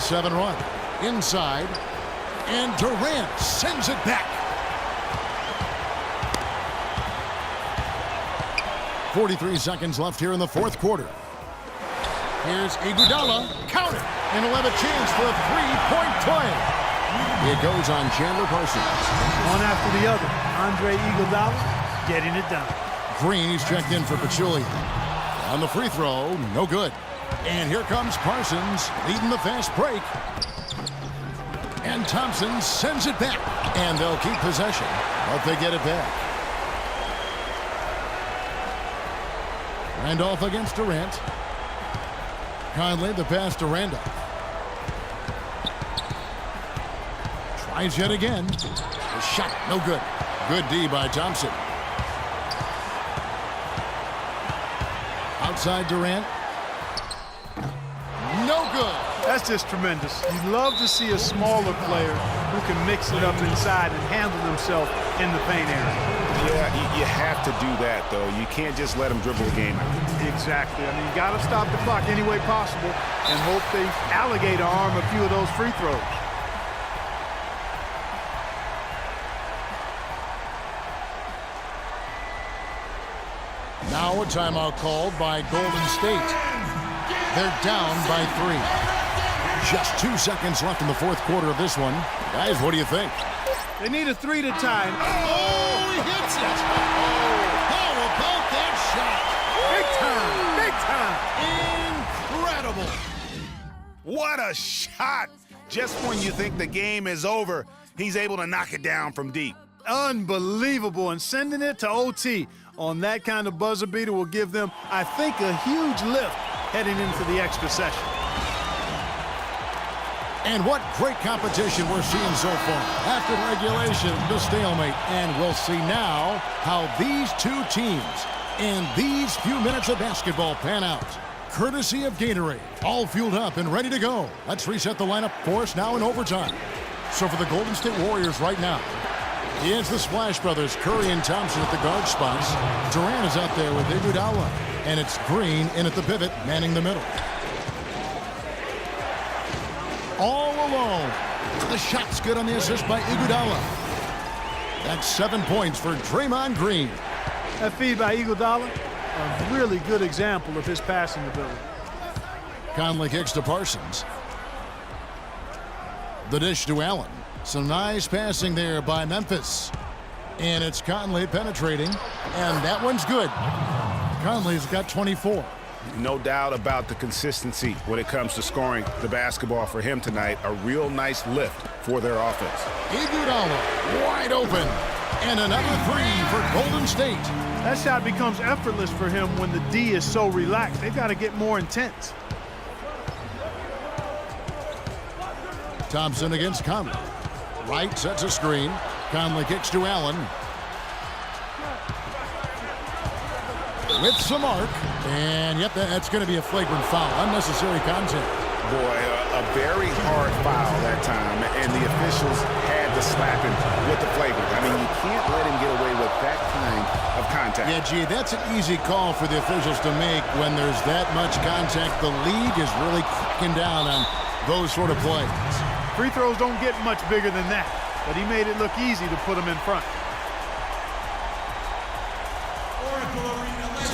7 run. Inside. And Durant sends it back. 43 seconds left here in the fourth quarter. Here's Iguodala. Count it. And he'll have a chance for a three-point play. It goes on Chandler Parsons. One after the other. Andre Iguodala getting it done. Green, he's checked in for Pachulia. On the free throw, no good. And here comes Parsons leading the fast break. And Thompson sends it back. And they'll keep possession, but they get it back. Randolph against Durant. Conley, the pass to Randolph. Tries yet again. The shot, no good. Good D by Thompson. Outside Durant. No good. That's just tremendous. You love to see a smaller player who can mix it up inside and handle himself in the paint area. Yeah, you have to do that, though. You can't just let him dribble the game out. Exactly. I mean, you got to stop the clock any way possible and hope they alligator arm a few of those free throws. Now a timeout called by Golden State. They're down by 3. Just 2 seconds left in the fourth quarter of this one. Guys, what do you think? They need a 3 to tie. Oh, he hits it! Oh, how about that shot? Big time! Big time! Incredible! What a shot! Just when you think the game is over, he's able to knock it down from deep. Unbelievable, and sending it to OT on that kind of buzzer beater will give them, I think, a huge lift heading into the extra session. And what great competition we're seeing so far. After regulation, the stalemate. And we'll see now how these two teams in these few minutes of basketball pan out. Courtesy of Gatorade. All fueled up and ready to go. Let's reset the lineup for us now in overtime. So for the Golden State Warriors right now, it's the Splash Brothers, Curry and Thompson at the guard spots. Durant is out there with Iguodala. And it's Green in at the pivot, manning the middle. All alone. The shot's good on the assist by Iguodala. That's 7 points for Draymond Green. That feed by Iguodala, a really good example of his passing ability. Conley kicks to Parsons. The dish to Allen. Some nice passing there by Memphis. And it's Conley penetrating. And that one's good. Conley's got 24. No doubt about the consistency when it comes to scoring the basketball for him tonight. A real nice lift for their offense. Iguodala wide open. And another 3 for Golden State. That shot becomes effortless for him when the D is so relaxed. They've got to get more intense. Thompson against Conley. Wright sets a screen. Conley kicks to Allen. With some arc. And, yep, that's going to be a flagrant foul. Unnecessary contact. Boy, a very hard foul that time, and the officials had to slap him with the flagrant. I mean, you can't let him get away with that kind of contact. Yeah, gee, that's an easy call for the officials to make when there's that much contact. The league is really cracking down on those sort of plays. Free throws don't get much bigger than that, but he made it look easy to put them in front.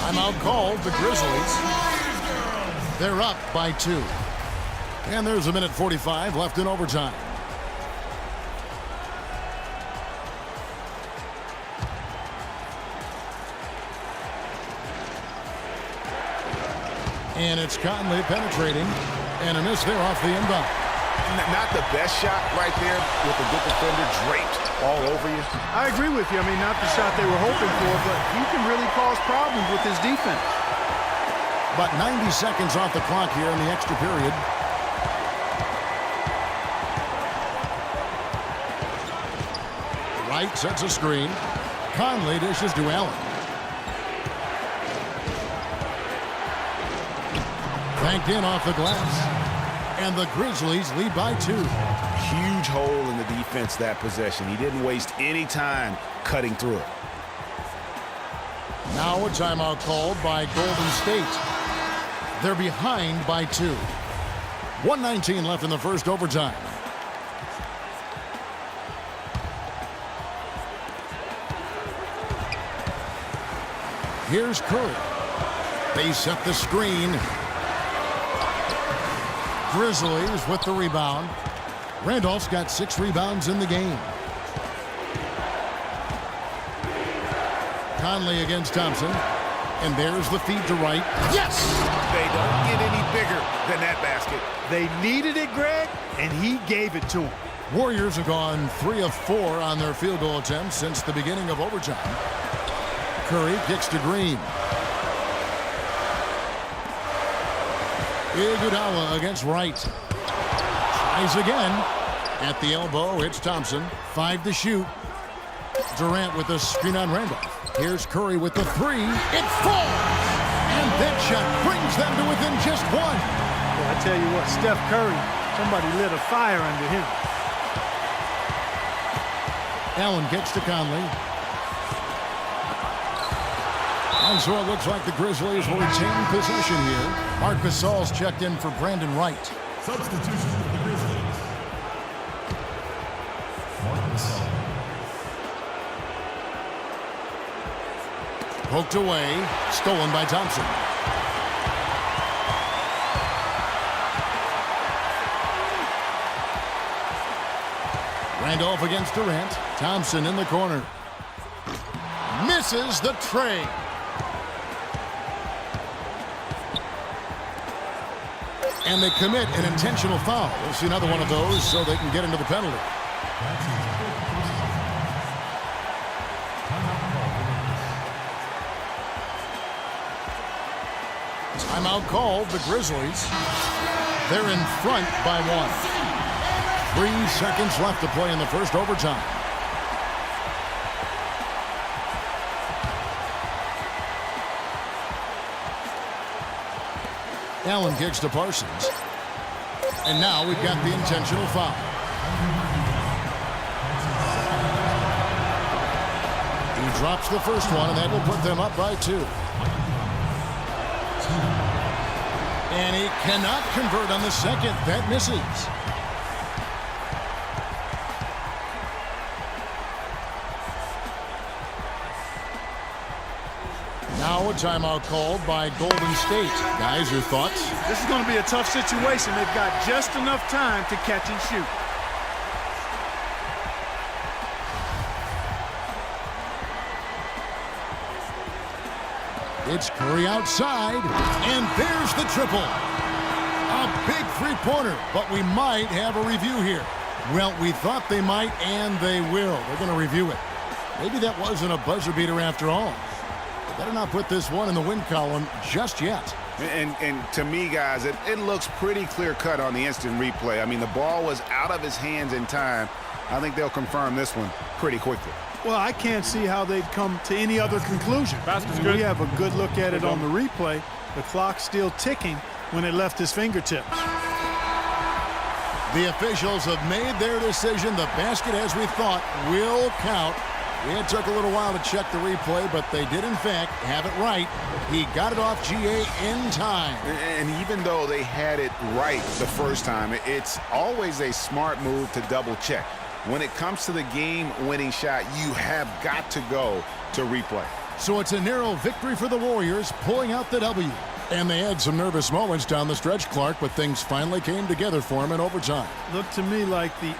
Timeout called, the Grizzlies. They're up by 2. And there's a minute 45 left in overtime. And it's Conley penetrating. And a miss there off the inbound. Not the best shot right there with a good defender draped all over you. I agree with you. I mean, not the shot they were hoping for, but he can really cause problems with his defense. About 90 seconds off the clock here in the extra period. Wright sets a screen. Conley dishes to Allen. Banked in off the glass. And the Grizzlies lead by 2. Huge hole in the defense that possession. He didn't waste any time cutting through it. Now a timeout called by Golden State. They're behind by 2. 1:19 left in the first overtime. Here's Curry. They set the screen. Grizzlies with the rebound. Randolph's got 6 rebounds in the game. Conley against Thompson. And there's the feed to Wright. Yes! They don't get any bigger than that basket. They needed it, Greg, and he gave it to them. Warriors have gone 3 of 4 on their field goal attempts since the beginning of overtime. Curry kicks to Green. Iguodala against Wright. Tries again. At the elbow, it's Thompson. 5 to shoot. Durant with the screen on Randolph. Here's Curry with the 3. It falls! And that shot brings them to within just 1. Well, I tell you what, Steph Curry, somebody lit a fire under him. Allen gets to Conley. And so it looks like the Grizzlies will retain possession here. Marc Gasol's checked in for Brandon Wright. Substitution for the Grizzlies. Marc Gasol. Poked away. Stolen by Thompson. Randolph against Durant. Thompson in the corner. Misses the tray. And they commit an intentional foul. We'll see another one of those so they can get into the penalty. Timeout called, the Grizzlies. They're in front by 1. 3 seconds left to play in the first overtime. Allen kicks to Parsons. And now we've got the intentional foul. He drops the first one, and that will put them up by 2. And he cannot convert on the second. That misses. Now a timeout called by Golden State. Guys, your thoughts? This is going to be a tough situation. They've got just enough time to catch and shoot. It's Curry outside, and there's the triple. A big three-pointer, but we might have a review here. Well, we thought they might, and they will. They're going to review it. Maybe that wasn't a buzzer beater after all. Better not put this one in the win column just yet. And to me, guys, it looks pretty clear-cut on the instant replay. I mean, the ball was out of his hands in time. I think they'll confirm this one pretty quickly. Well, I can't see how they'd come to any other conclusion. We have a good look at it on the replay. The clock's still ticking when it left his fingertips. The officials have made their decision. The basket, as we thought, will count. It took a little while to check the replay, but they did, in fact, have it right. He got it off GA in time. And even though they had it right the first time, it's always a smart move to double-check. When it comes to the game-winning shot, you have got to go to replay. So it's a narrow victory for the Warriors, pulling out the W. And they had some nervous moments down the stretch, Clark, but things finally came together for them in overtime. Looked to me like the